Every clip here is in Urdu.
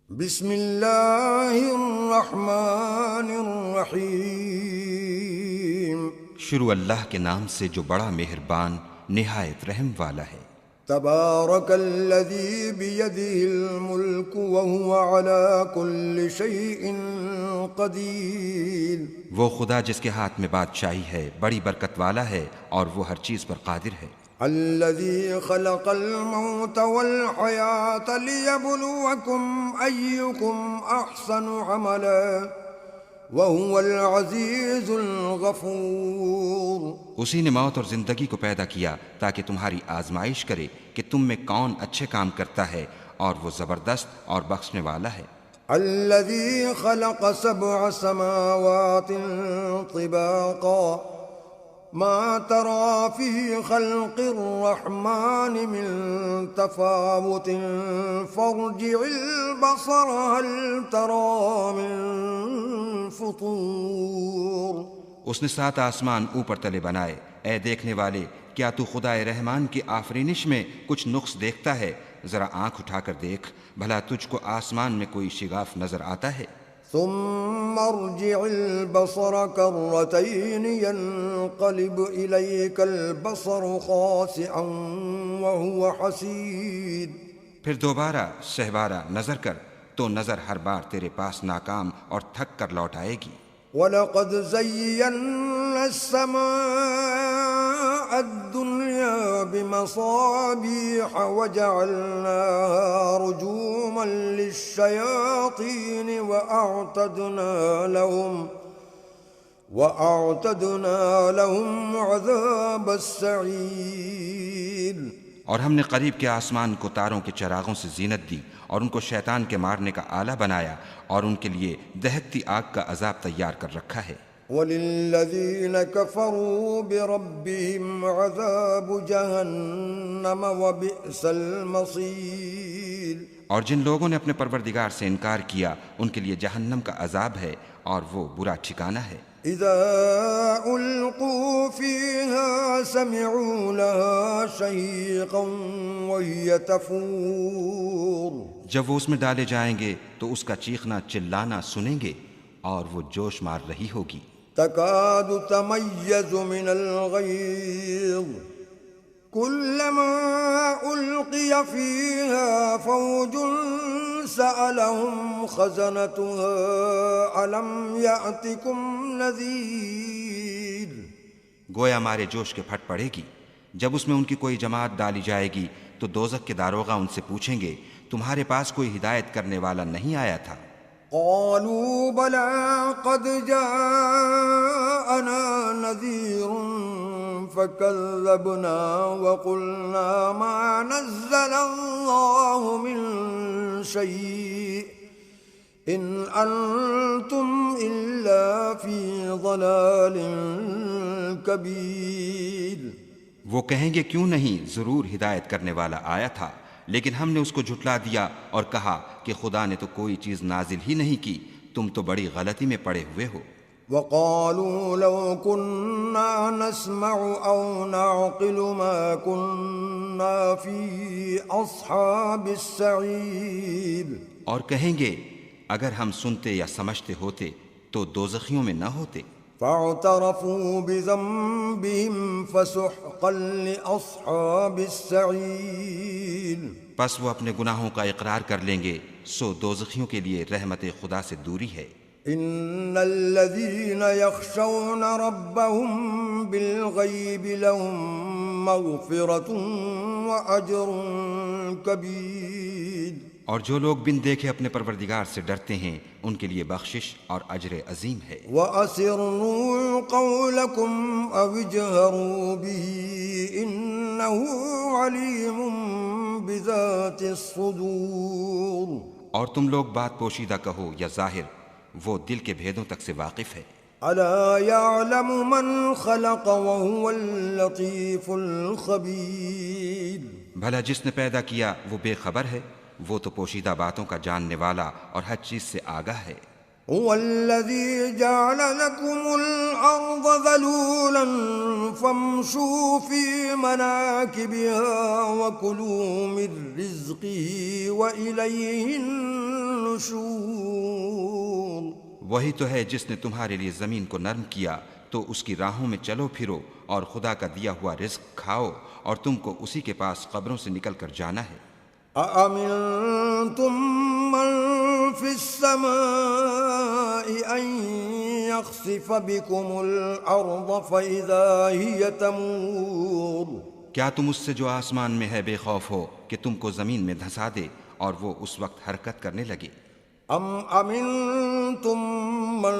بسم اللہ الرحمن الرحیم۔ شروع اللہ کے نام سے جو بڑا مہربان نہایت رحم والا ہے۔ تبارک الذی بیدہ الملک وہو علی کل شیء قدیر۔ وہ خدا جس کے ہاتھ میں بادشاہی ہے بڑی برکت والا ہے اور وہ ہر چیز پر قادر ہے۔ الذي خلق الموت والحياة ليبلوكم أيكم أحسن عملا وهو العزيز الغفور۔ اسی نے موت اور زندگی کو پیدا کیا تاکہ تمہاری آزمائش کرے کہ تم میں کون اچھے کام کرتا ہے، اور وہ زبردست اور بخشنے والا ہے۔ الذي خلق 7 سماوات طباقا ما ترى في خلق الرحمن من تفاوت فارجع البصر هل ترى من فطور۔ اس نے 7 آسمان اوپر تلے بنائے، اے دیکھنے والے کیا تو خدائے رحمان کی آفرینش میں کچھ نقص دیکھتا ہے؟ ذرا آنکھ اٹھا کر دیکھ، بھلا تجھ کو آسمان میں کوئی شگاف نظر آتا ہے؟ ثم ارجع البصر كرتين ينقلب إليك البصر خاسئا وهو حسير۔ پھر دوبارہ سہبارہ نظر کر تو نظر ہر بار تیرے پاس ناکام اور تھک کر لوٹ آئے گی۔ وَلَقَدْ زَيَّنَّا السَّمَاءَ الدُّنْيَا بِمَصَابِيحَ وَجَعَلْنَاهَا رُجُومًا لِلشَّيَاطِينِ وَأَعْتَدْنَا لَهُمْ عَذَابَ السَّعِيرِ۔ اور ہم نے قریب کے آسمان کو تاروں کے چراغوں سے زینت دی اور ان کو شیطان کے مارنے کا آلہ بنایا، اور ان کے لیے دہکتی آگ کا عذاب تیار کر رکھا ہے۔ وَلِلَّذِينَ كَفَرُوا بِرَبِّهِمْ عَذَابُ جَهَنَّمَ وَبِئْسَ الْمَصِيرُ۔ اور جن لوگوں نے اپنے پروردگار سے انکار کیا ان کے لیے جہنم کا عذاب ہے اور وہ برا ٹھکانہ ہے۔ اذا القوا فيها سمعوا لها شهيقا وهي تفور۔ جب وہ اس میں ڈالے جائیں گے تو اس کا چیخنا چلانا سنیں گے اور وہ جوش مار رہی ہوگی۔ تكاد تميز من الغيظ كلما ألقي فيها فوج سألهم خزنتها ألم يأتكم نذير۔ گویا مارے جوش کے پھٹ پڑے گی۔ جب اس میں ان کی کوئی جماعت ڈالی جائے گی تو دوزخ کے داروغہ ان سے پوچھیں گے تمہارے پاس کوئی ہدایت کرنے والا نہیں آیا تھا؟ قالوا بلى قد جاءنا نذير فكذبنا وقلنا ما نزل الله من شيء إن أنتم إلا في ضلال كبير۔ وہ کہیں گے کیوں نہیں، ضرور ہدایت کرنے والا آیا تھا، لیکن ہم نے اس کو جھٹلا دیا اور کہا کہ خدا نے تو کوئی چیز نازل ہی نہیں کی، تم تو بڑی غلطی میں پڑے ہوئے ہو۔ وقالوا لو كنا نسمع أو نعقل ما كنا في أصحاب السعير۔ اور کہیں گے اگر ہم سنتے یا سمجھتے ہوتے تو دوزخیوں میں نہ ہوتے۔ فاعترفوا بذنبهم فسحقا لأصحاب السعير۔ پس وہ اپنے گناہوں کا اقرار کر لیں گے، سو دوزخیوں کے لیے رحمت خدا سے دوری ہے۔ ان الذين يخشون ربهم بالغيب لهم مغفرة واجر كبير۔ اور جو لوگ بن دیکھے اپنے پروردگار سے ڈرتے ہیں ان کے لیے بخشش اور اجر عظیم ہے۔ وَأَسِرُّوا قَوْلَكُمْ أَوِ اجْهَرُوا بِهِ إِنَّهُ عَلِيمٌ بِذَاتِ الصُّدُورِ۔ اور تم لوگ بات پوشیدہ کہو یا ظاہر، وہ دل کے بھیدوں تک سے واقف ہے۔ أَلَا يَعْلَمُ مَنْ خَلَقَ وَهُوَ اللَّطِيفُ الْخَبِيرُ۔ بھلا جس نے پیدا کیا وہ بے خبر ہے، وہ تو پوشیدہ باتوں کا جاننے والا اور ہر چیز سے آگاہ ہے۔ هو الذي جعل لكم الأرض ذلولا فامشوا في مناكبها وكلوا من رزقه وإليه النشور۔ وہی تو ہے جس نے تمہارے لیے زمین کو نرم کیا تو اس کی راہوں میں چلو پھرو اور خدا کا دیا ہوا رزق کھاؤ اور تم کو اسی کے پاس قبروں سے نکل کر جانا ہے۔ أأمنتم من في السماء أن يخسف بكم الأرض فإذا هي تمور کیا تم اس سے جو آسمان میں ہے بے خوف ہو کہ تم کو زمین میں دھسا دے اور وہ اس وقت حرکت کرنے لگے؟ أم أمنتم من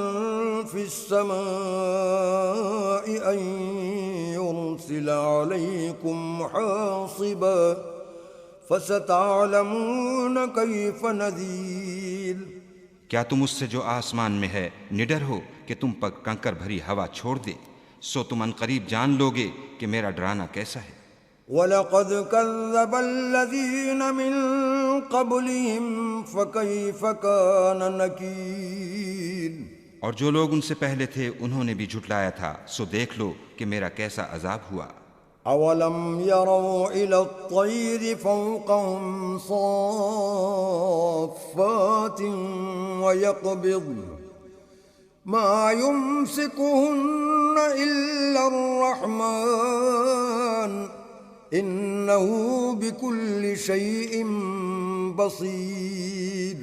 في السماء أن يرسل عليكم حاصبا فستعلمون كيف نذير کیا تم اس سے جو آسمان میں ہے نڈر ہو کہ تم پر کنکر بھری ہوا چھوڑ دے؟ سو تم عنقریب جان لوگے کہ میرا ڈرانا کیسا ہے۔ وَلَقَدْ كَذَّبَ الَّذِينَ مِن قَبْلِهِمْ فَكَيْفَ كَانَ نَكِيرِ اور جو لوگ ان سے پہلے تھے انہوں نے بھی جھٹلایا تھا، سو دیکھ لو کہ میرا کیسا عذاب ہوا۔ أَوَلَمْ يَرَوْا إِلَى الطَّيْرِ فَوْقَهُمْ صَافَّاتٍ وَيَقْبِضْنَ مَا يُمْسِكُهُنَّ إِلَّا الرَّحْمَنُ إِنَّهُ بِكُلِّ شَيْءٍ بَصِيرٌ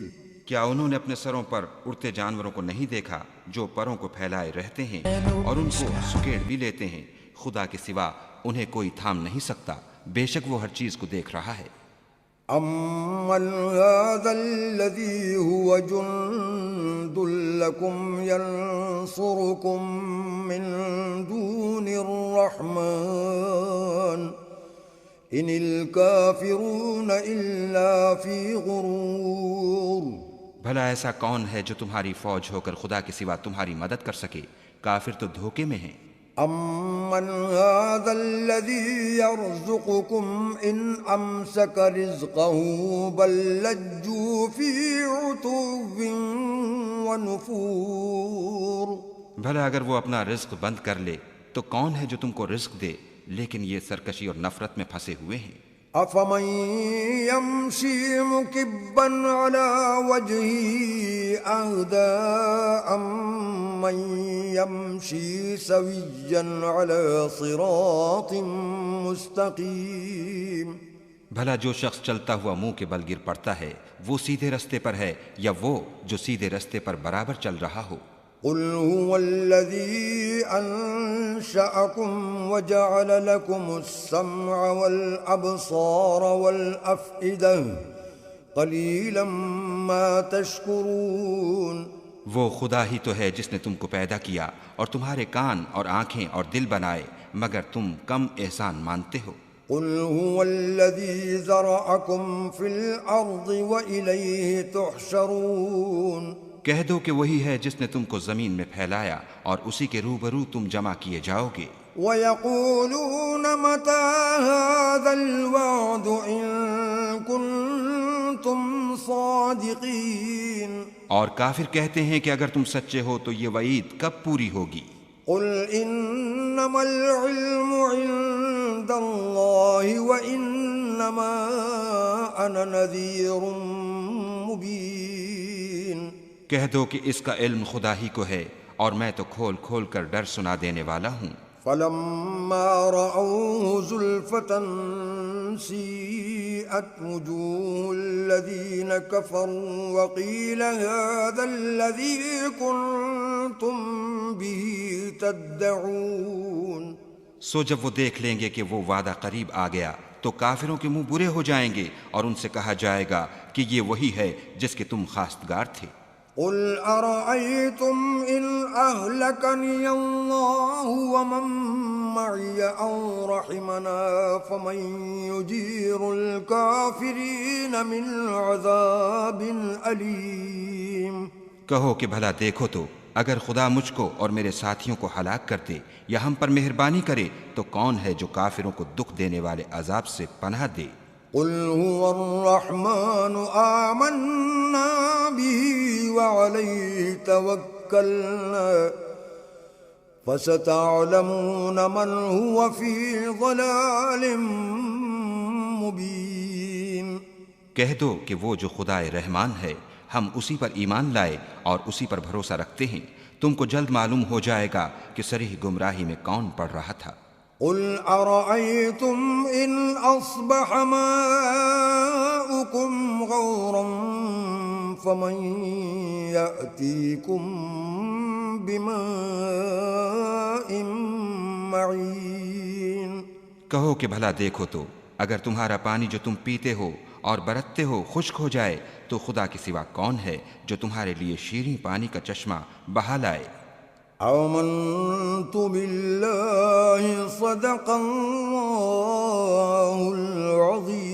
کیا انہوں نے اپنے سروں پر اڑتے جانوروں کو نہیں دیکھا جو پروں کو پھیلائے رہتے ہیں اور ان کو سکیڑ بھی لیتے ہیں؟ خدا کے سوا انہیں کوئی تھام نہیں سکتا، بے شک وہ ہر چیز کو دیکھ رہا ہے۔ أَمَّنْ هَذَا الَّذِي هُوَ جُنْدٌ لَكُمْ يَنْصُرُكُمْ مِنْ دُونِ الرَّحْمَنِ إِنِ الْكَافِرُونَ إِلَّا فِي غُرُورٍ بھلا ایسا کون ہے جو تمہاری فوج ہو کر خدا کے سوا تمہاری مدد کر سکے؟ کافر تو دھوکے میں ہیں۔ أَمَّنْ هَذَا الَّذِي يَرْزُقُكُمْ إِنْ أَمْسَكَ رِزْقَهُ بَلْ لَجُّوا فِي عُتُوٍّ وَنُفُورٍ بھلا اگر وہ اپنا رزق بند کر لے تو کون ہے جو تم کو رزق دے؟ لیکن یہ سرکشی اور نفرت میں پھنسے ہوئے ہیں۔ أَفَمَن يَمْشِي مُكِبًّا عَلَى وَجْهِهِ أَهْدَىٰ أَمَّن يَمْشِي سَوِيًّا عَلَى صِرَاطٍ مُّسْتَقِيمٍ بھلا جو شخص چلتا ہوا منہ کے بل گر پڑتا ہے وہ سیدھے رستے پر ہے یا وہ جو سیدھے رستے پر برابر چل رہا ہو؟ قُلْ هُوَ الَّذِي أَنشَأَكُمْ وَجَعَلَ لَكُمُ السَّمْعَ وَالْأَبْصَارَ وَالْأَفْئِدَةَ قَلِيلًا مَا تَشْكُرُونَ وہ خدا ہی تو ہے جس نے تم کو پیدا کیا اور تمہارے کان اور آنکھیں اور دل بنائے، مگر تم کم احسان مانتے ہو۔ قُلْ هُوَ الَّذِي ذَرَأَكُمْ فِي الْأَرْضِ وَإِلَيْهِ تُحْشَرُونَ کہہ دو کہ وہی ہے جس نے تم کو زمین میں پھیلایا اور اسی کے روبرو تم جمع کیے جاؤ گے۔ وَيَقُولُونَ مَتَىٰ هَٰذَا الْوَعْدُ إِن كُنتُمْ صَادِقِينَ اور کافر کہتے ہیں کہ اگر تم سچے ہو تو یہ وعید کب پوری ہوگی؟ قُلْ إِنَّمَا الْعِلْمُ عِندَ اللَّهِ وَإِنَّمَا أَنَا نَذِيرٌ مُّبِينٌ کہہ دو کہ اس کا علم خدا ہی کو ہے اور میں تو کھول کھول کر ڈر سنا دینے والا ہوں۔ فَلَمَّا رَأَوْهُ زُلْفَةً سِيئَتْ وُجُوهُ الَّذِينَ كَفَرُوا وَقِيلَ هَٰذَا الَّذِي كُنتُم بِهِ تَدَّعُونَ سو جب وہ دیکھ لیں گے کہ وہ وعدہ قریب آ گیا تو کافروں کے منہ برے ہو جائیں گے اور ان سے کہا جائے گا کہ یہ وہی ہے جس کے تم خواستگار تھے۔ قُلْ أَرَأَيْتُمْ إِنْ أَهْلَكَنِيَ اللَّهُ وَمَن مَّعِيَ أَوْ رَحِمَنَا فَمَن يُجِيرُ الْكَافِرِينَ مِنْ عَذَابٍ أَلِيمٍ کہو کہ بھلا دیکھو تو اگر خدا مجھ کو اور میرے ساتھیوں کو ہلاک کر دے یا ہم پر مہربانی کرے تو کون ہے جو کافروں کو دکھ دینے والے عذاب سے پناہ دے؟ قُلْ هُوَ الرَّحْمَنُ آمَنَّا بِهِ وَعَلَيْهِ تَوَكَّلْنَا فَسَتَعْلَمُونَ مَنْ هُوَ فِي ضَلَالٍ مُّبِينٍ کہہ دو کہ وہ جو خدائے رحمان ہے ہم اسی پر ایمان لائے اور اسی پر بھروسہ رکھتے ہیں، تم کو جلد معلوم ہو جائے گا کہ صریح گمراہی میں کون پڑ رہا تھا۔ قل أرأيتم إن أصبح ماؤكم غورا فمن يأتيكم بماء معين۔ کہو کہ بھلا دیکھو تو اگر تمہارا پانی جو تم پیتے ہو اور برتتے ہو خشک ہو جائے تو خدا کے سوا کون ہے جو تمہارے لیے شیریں پانی کا چشمہ بہا لائے۔ آمنت بالله صدق الله العظيم۔